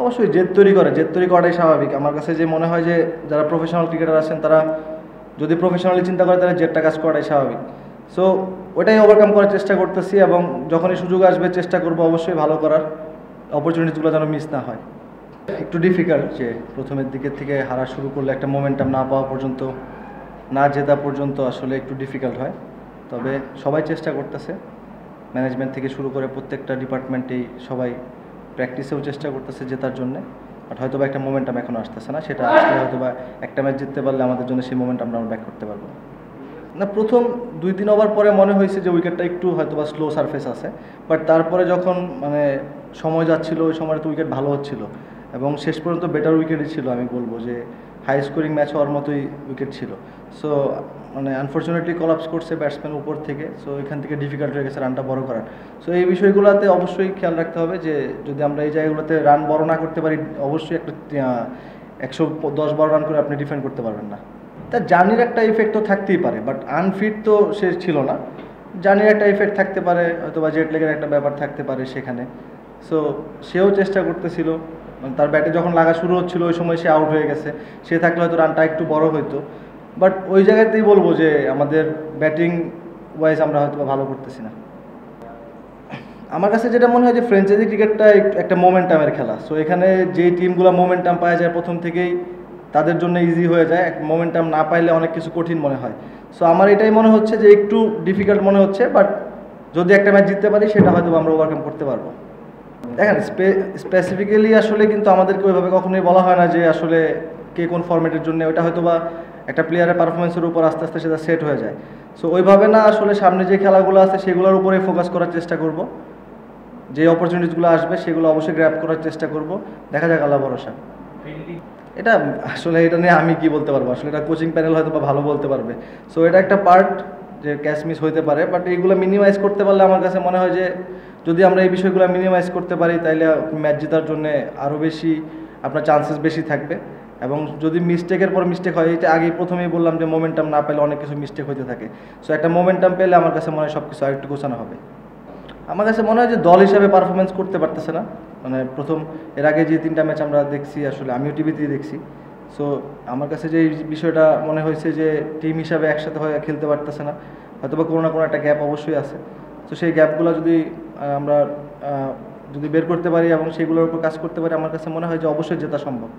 অবশ্যই জেদ তৈরি করাটাই স্বাভাবিক। আমার কাছে যে মনে হয় যে যারা প্রফেশনাল ক্রিকেটার আছেন তারা যদি প্রফেশনালি চিন্তা করে তাহলে জেদটা কাজ করাটাই স্বাভাবিক। সো ওটাই ওভারকাম করার চেষ্টা করতেছি এবং যখনই সুযোগ আসবে চেষ্টা করব অবশ্যই ভালো করার, অপরচুনিটিগুলো যেন মিস না হয়। একটু ডিফিকাল্ট যে প্রথমের দিকের থেকে হারা শুরু করলে একটা মোমেন্টাম না পাওয়া পর্যন্ত, না জেতা পর্যন্ত আসলে একটু ডিফিকাল্ট হয়। তবে সবাই চেষ্টা করতেছে, ম্যানেজমেন্ট থেকে শুরু করে প্রত্যেকটা ডিপার্টমেন্টেই সবাই প্র্যাকটিসেও চেষ্টা করতেছে জেতার জন্যে। বাট হয়তো বা একটা মোমেন্টাম এখনও আসতেছে না, সেটা আসলে হয়তো বা একটা ম্যাচ জিততে পারলে আমাদের জন্য সেই মোমেন্টামটা আমরা ব্যাক করতে পারবো। না, প্রথম 2-3 ওভার পরে মনে হয়েছে যে উইকেটটা একটু হয়তো বা স্লো সারফেস আছে, বাট তারপরে যখন মানে সময় যাচ্ছিল ওই সময় তো উইকেট ভালো হচ্ছিল এবং শেষ পর্যন্ত বেটার উইকেটই ছিল। আমি বলবো যে হাই স্কোরিং ম্যাচ হওয়ার মতোই উইকেট ছিল। সো মানে আনফর্চুনেটলি কলাপস করছে ব্যাটসম্যান উপর থেকে, সো এখান থেকে ডিফিকাল্ট হয়ে গেছে রানটা বড় করার। সো এই বিষয়গুলোতে অবশ্যই খেয়াল রাখতে হবে যে যদি আমরা এই জায়গাগুলোতে রান বড় না করতে পারি, অবশ্যই একটা 110-12 রান করে আপনি ডিফেন্ড করতে পারবেন না। তার জার্নির একটা ইফেক্ট তো থাকতেই পারে, বাট আনফিট তো সে ছিল না। জার্নির একটা ইফেক্ট থাকতে পারে, হয়তো বা জেট লেগের একটা ব্যাপার থাকতে পারে সেখানে। সো সেও চেষ্টা করতেছিল, তার ব্যাটে যখন লাগা শুরু হচ্ছিল ওই সময় সে আউট হয়ে গেছে। সে থাকলে হয়তো রানটা একটু বড় হইতো, বাট ওই জায়গাতেই বলবো যে আমাদের ব্যাটিং ওয়াইজ আমরা হয়তো বা ভালো করতেছি না। আমার কাছে যেটা মনে হয় যে ফ্র্যাঞ্চাইজি ক্রিকেটটা একটা মোমেন্টামের খেলা। সো এখানে যেই টিমগুলো মোমেন্টাম পাওয়া যায় প্রথম থেকেই তাদের জন্য ইজি হয়ে যায়, এক মোমেন্টাম না পাইলে অনেক কিছু কঠিন মনে হয়। সো আমার এটাই মনে হচ্ছে যে একটু ডিফিকাল্ট মনে হচ্ছে, বাট যদি একটা ম্যাচ জিততে পারি সেটা হয়তো আমরা ওভারকাম করতে পারবো। দেখেন, স্পেসিফিক্যালি আসলে কিন্তু আমাদেরকে ওইভাবে কখনোই বলা হয় না যে আসলে কে কোন ফরম্যাটের জন্য। ওটা হয়তো বা একটা প্লেয়ারের পারফরমেন্সের উপর আস্তে আস্তে সেটা সেট হয়ে যায়। সো ওইভাবে না, আসলে সামনে যে খেলাগুলো আছে সেগুলোর উপরেই ফোকাস করার চেষ্টা করব। যে অপরচুনিটিসগুলো আসবে সেগুলো অবশ্যই গ্র্যাব করার চেষ্টা করব। দেখা যাক, আল্লাহ ভরসা। এটা আসলে এটা নিয়ে আমি কি বলতে পারবো, আসলে এটা কোচিং প্যানেল হয়তো বা ভালো বলতে পারবে। সো এটা একটা পার্ট যে ক্যাচ মিস হইতে পারে, বাট এইগুলো মিনিমাইজ করতে পারলে আমার কাছে মনে হয় যে যদি আমরা এই বিষয়গুলো মিনিমাইজ করতে পারি তাহলে ম্যাচ জেতার জন্য আরও বেশি আপনার চান্সেস বেশি থাকবে। এবং যদি মিস্টেকের পর মিস্টেক হয়, এটা আগেই প্রথমেই বললাম যে মোমেন্টাম না পেলে অনেক কিছু মিস্টেক হতে থাকে। সো একটা মোমেন্টাম পেলে আমার কাছে মনে হয় সব কিছু আরেকটু গোছানো হবে। আমার কাছে মনে হয় যে দল হিসাবে পারফরমেন্স করতে পারতেছে না। মানে প্রথম এর আগে যে 3টা ম্যাচ আমরা দেখছি, আসলে আমিও টিভিতেই দেখছি। সো আমার কাছে যে এই বিষয়টা মনে হয়েছে যে টিম হিসাবে একসাথে হয়ে খেলতে পারতেছে না, হয়তো বা কোনো না কোনো একটা গ্যাপ অবশ্যই আছে। তো সেই গ্যাপগুলো যদি আমরা যদি বের করতে পারি এবং সেগুলোর উপর কাজ করতে পারি, আমার কাছে মনে হয় যে অবশ্যই জেতা সম্ভব।